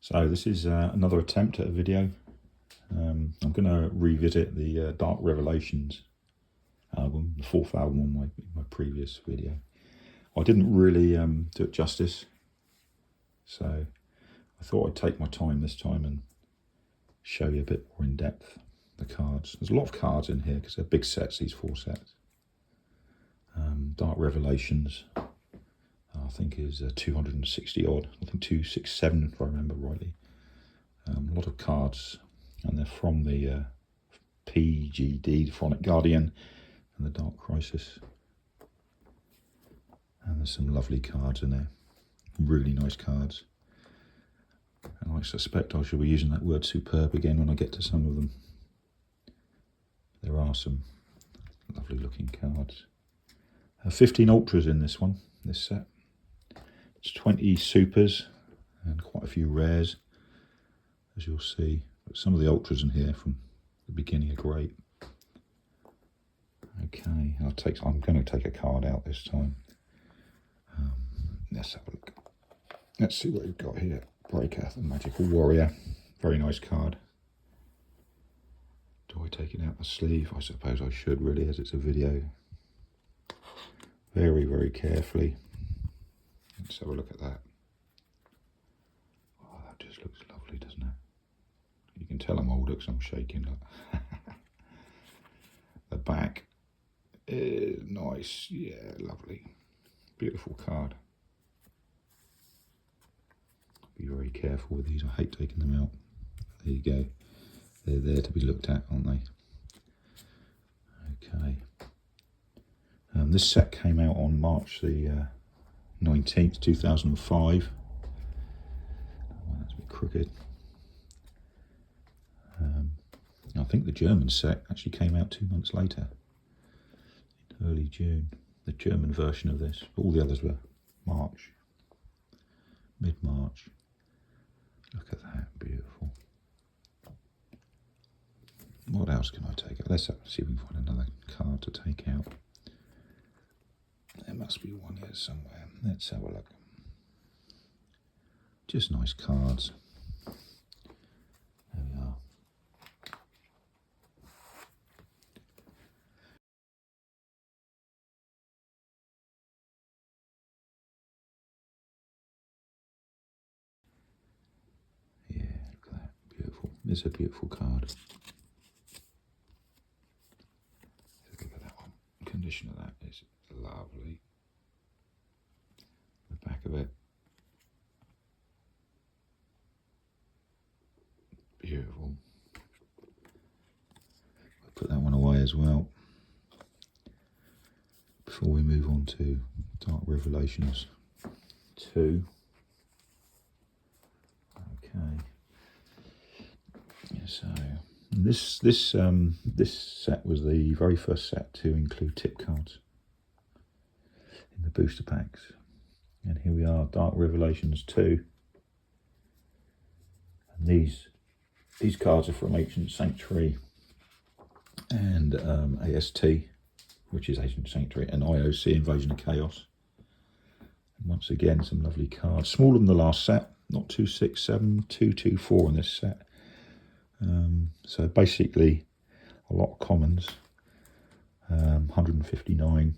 So this is another attempt at a video. I'm going to revisit the Dark Revelations album, the fourth album on my previous video. I didn't really do it justice, so I thought I'd take my time this time and show you a bit more in depth the cards. There's a lot of cards in here because they're big sets, these 4 sets. Dark Revelations, I think is 260 odd. I think 267 if I remember rightly. A lot of cards, and they're from the PGD, the Phonic Guardian, and the Dark Crisis. And there's some lovely cards in there, really nice cards. And I suspect I shall be using that word superb again when I get to some of them. There are some lovely looking cards. 15 ultras in this one, this set. It's 20 supers and quite a few rares, as you'll see. But some of the ultras in here from the beginning are great. Okay, I'm going to take a card out this time. Let's have a look. Let's see what we've got here. Breaker, the Magical Warrior. Very nice card. Do I take it out the sleeve? I suppose I should, really, as it's a video. Very, very carefully. Let's have a look at that. Oh, that just looks lovely, doesn't it? You can tell I'm older because I'm shaking. Look. The back is nice. Yeah, lovely. Beautiful card. Be very careful with these. I hate taking them out. There you go. They're there to be looked at, aren't they? Okay. This set came out on March the 19th, 2005. Oh, that's a bit crooked. I think the German set actually came out 2 months later, in early June. The German version of this. All the others were March, mid-March. Look at that, beautiful. What else can I take out? Let's see if we can find another card to take out. There must be one here somewhere. Let's have a look. Just nice cards. There we are. Yeah, look at that. Beautiful. It's a beautiful card. Look at that one. The condition of that is lovely. The back of it. Beautiful. I'll put that one away as well. Before we move on to Dark Revelations 2. Okay. Yeah, so this set was the very first set to include tip cards in the booster packs. And here we are, Dark Revelations 2. And these cards are from Ancient Sanctuary and AST, which is Ancient Sanctuary, and IOC, Invasion of Chaos. And once again, some lovely cards. Smaller than the last set, not 267, 224 in this set. So basically, a lot of commons. 159.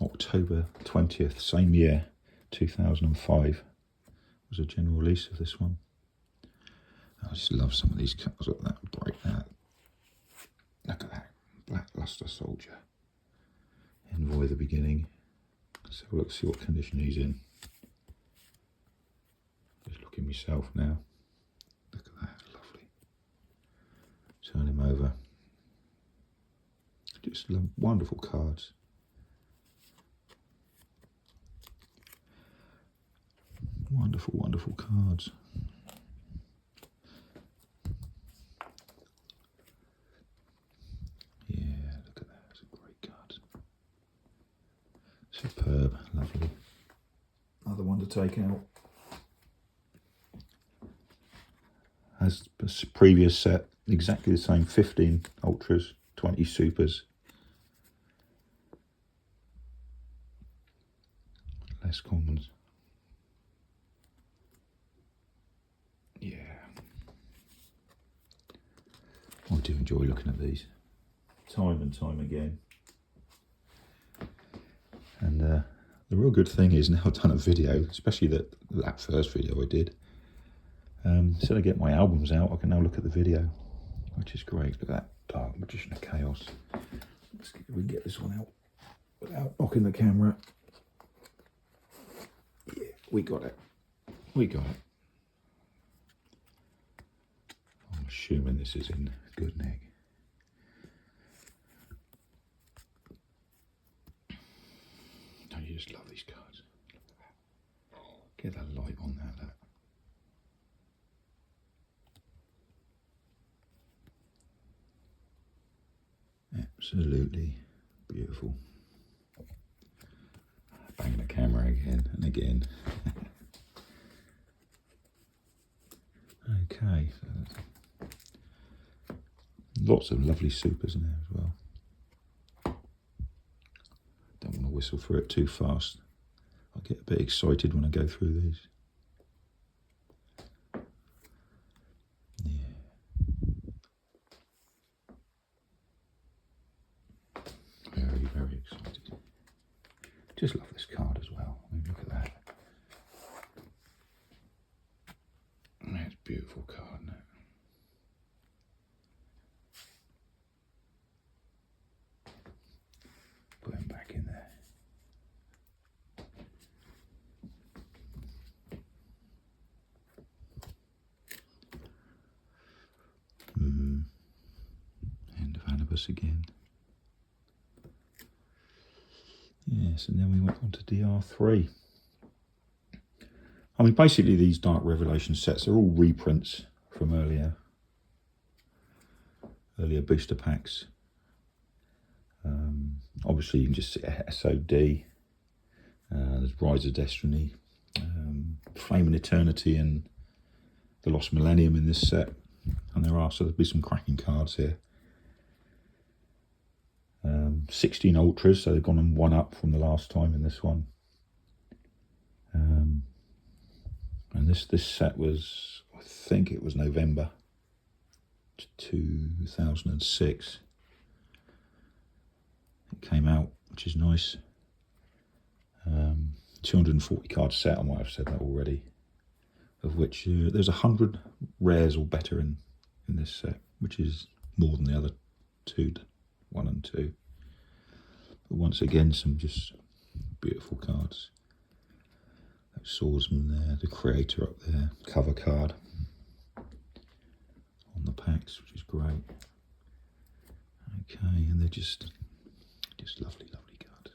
October 20th, same year, 2005, was a general release of this one. I just love some of these cards. Look at that, break that. Look at that, Black Luster Soldier. Envoy of the Beginning. Let's have a look, see what condition he's in. Just looking myself now. Look at that, lovely. Turn him over. Just wonderful cards. Wonderful, wonderful cards. Yeah, look at that. Some great cards. Superb, lovely. Another one to take out. As the previous set, exactly the same. 15 ultras, 20 supers. Less commons. Yeah, I do enjoy looking at these time and time again. And the real good thing is now I've done a video, especially that first video I did. Instead of getting my albums out, I can now look at the video, which is great. Look at that Dark Magician of Chaos. Let's see if we can get this one out without knocking the camera. Yeah, we got it. We got it. I'm assuming this is in good nick. I just love these cards. Get that light on that. Absolutely beautiful. Banging the camera again and again. Okay, so lots of lovely supers in there as well. Don't want to whistle through it too fast. I get a bit excited when I go through these. Yeah. Very, very excited. Just love this card as well. I mean, look at that. That's a beautiful card, isn't it? Put him back in there. End of Anubis again. Yes, and then we went on to DR3. I mean, basically these Dark Revelation sets are all reprints from earlier booster packs. Obviously, you can just see SOD. There's Rise of Destiny, Flame and Eternity, and the Lost Millennium in this set. And there'll be some cracking cards here. 16 Ultras, so they've gone on one up from the last time in this one. And this set was, I think it was November 2006. It came out, which is nice. 240 card set, I might have said that already. Of which there's 100 rares or better in this set, which is more than the other two, 1 and 2. But once again, some just beautiful cards. That Swordsman there, the Creator up there, cover card on the packs, which is great. Okay, and they're just lovely, lovely cards.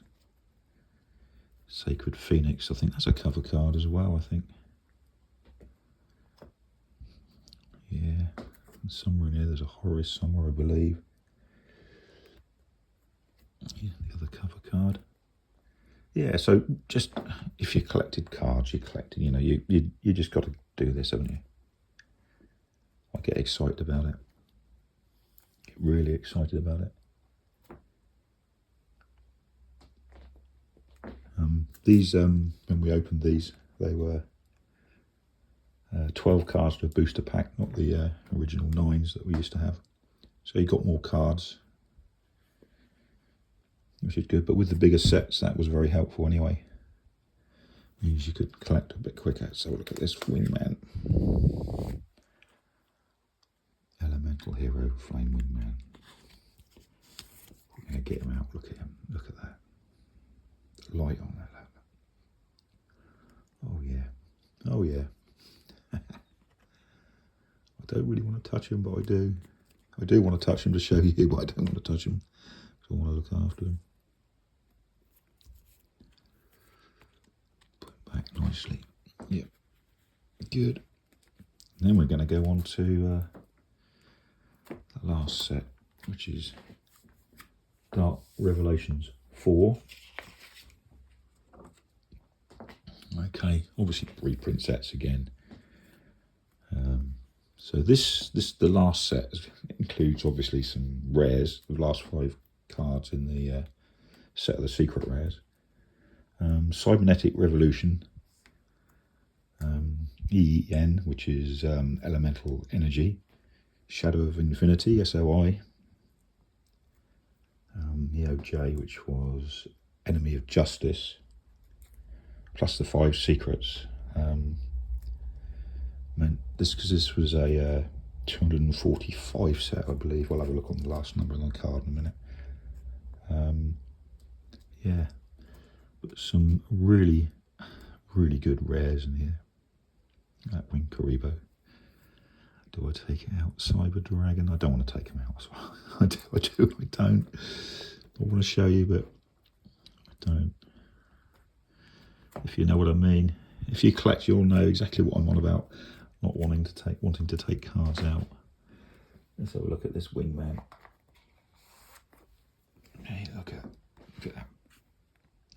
Sacred Phoenix, I think that's a cover card as well, I think. Yeah, and somewhere in here there's a Horus somewhere, I believe. Yeah, the other cover card. Yeah, so just if you collected cards, you're collecting, you just got to do this, haven't you? I get excited about it. Get really excited about it. These, when we opened these, they were 12 cards to a booster pack, not the original 9s that we used to have. So you got more cards, which is good. But with the bigger sets, that was very helpful anyway. Means you could collect a bit quicker. So look at this Wingman. Elemental Hero, Flame Wingman. We're going to get him out. Look at him. Look at that. The light on that. Oh yeah. Oh yeah. I don't really want to touch him, but I do. I do want to touch him to show you, but I don't want to touch him because I want to look after him. Put him back nicely. Yep. Good. And then we're going to go on to the last set, which is Dark Revelations 4. Okay, obviously reprint sets again. So the last set includes obviously some rares, the last 5 cards in the set of the secret rares. Cybernetic Revolution, EN, which is Elemental Energy, Shadow of Infinity, SOI, EOJ, which was Enemy of Justice, plus the 5 secrets. Because this was a 245 set, I believe. I'll have a look on the last number on the card in a minute. Yeah, but some really good rares in here. That Wing Karibo. Do I take it out? Cyber Dragon. I don't want to take him out as well. I don't. I want to show you, but I don't. If you know what I mean. If you collect, you'll know exactly what I'm on about. Not wanting to take cards out. Let's have a look at this Wingman. Hey, look at that.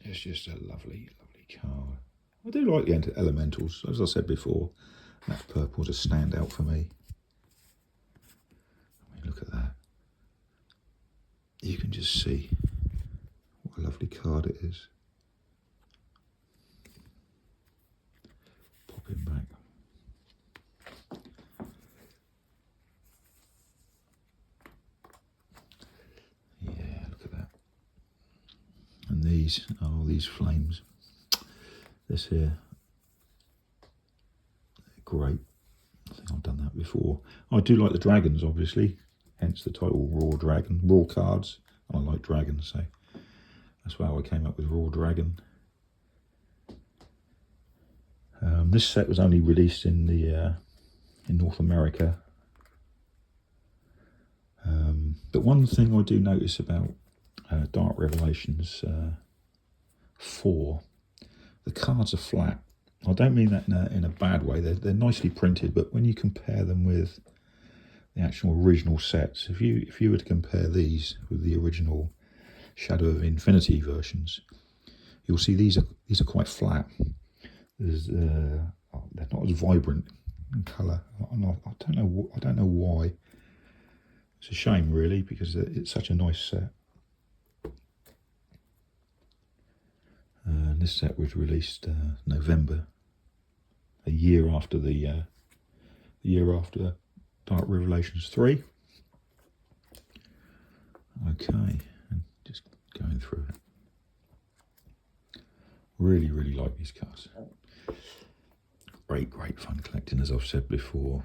It's just a lovely card. I do like the elementals, as I said before. That purple's a standout for me. I mean, look at that. You can just see what a lovely card it is. Pop him back. Yeah, look at that. And these flames. This here, great. I think I've done that before. I do like the dragons, obviously, hence the title Raw Dragon. Raw cards, I like dragons, so that's why I came up with Raw Dragon. This set was only released in North America. But one thing I do notice about Dark Revelations 4, the cards are flat. I don't mean that in a bad way. They're nicely printed, but when you compare them with the actual original sets, if you were to compare these with the original Shadow of Infinity versions, you'll see these are quite flat. They're not as vibrant in colour. I don't know why. It's a shame, really, because it's such a nice set. And this set was released November, a year after the Dark Revelations 3. Okay, and just going through it. Really like these cards. Great fun collecting, as I've said before.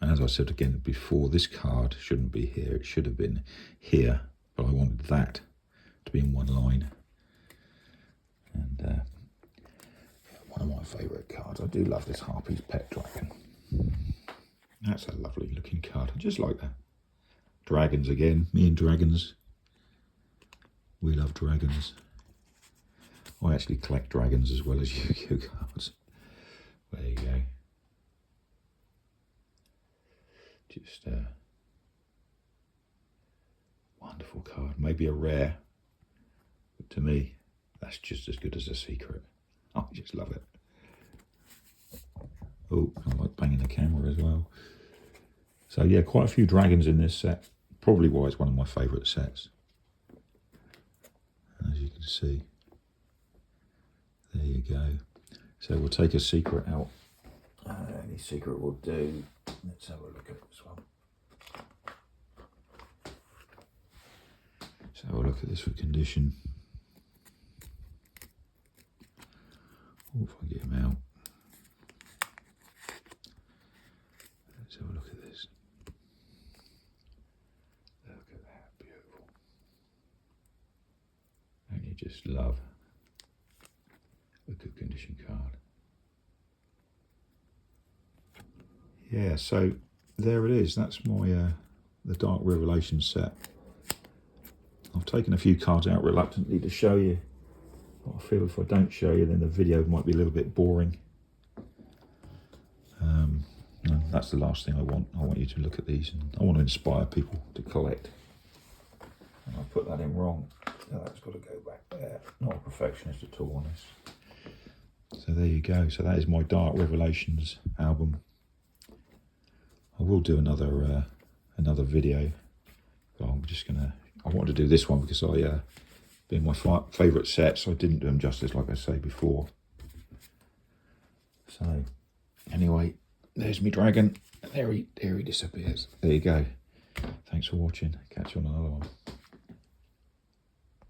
And as I said again before, this card shouldn't be here. It should have been here, but I wanted that to be in one line. And one of my favourite cards. I do love this Harpy's Pet Dragon. That's a lovely looking card. I just like that. Dragons again. Me and dragons. We love dragons. I actually collect dragons as well as Yu-Gi-Oh cards. There you go. Just a wonderful card. Maybe a rare, but to me, that's just as good as a secret. I just love it. Oh, I like banging the camera as well. So yeah, quite a few dragons in this set. Probably why it's one of my favourite sets. As you can see. There you go. So we'll take a secret out. Any secret will do. Let's have a look at this one. So have a look at this for condition. Oh, if I get him out. Let's have a look at this. Look at that, beautiful. And you just love a good condition card. Yeah, so there it is. That's my the Dark Revelation set. I've taken a few cards out reluctantly to show you. But I feel if I don't show you, then the video might be a little bit boring. And that's the last thing I want. I want you to look at these, and I want to inspire people to collect. And I put that in wrong. So that's got to go back there. Not a perfectionist at all on this. So there you go. So that is my Dark Revelations album. I will do another video. But I wanted to do this one because being my favourite set, so I didn't do them justice like I say before. So Anyway, there's me dragon. There he disappears. There you go. Thanks for watching. Catch you on another one.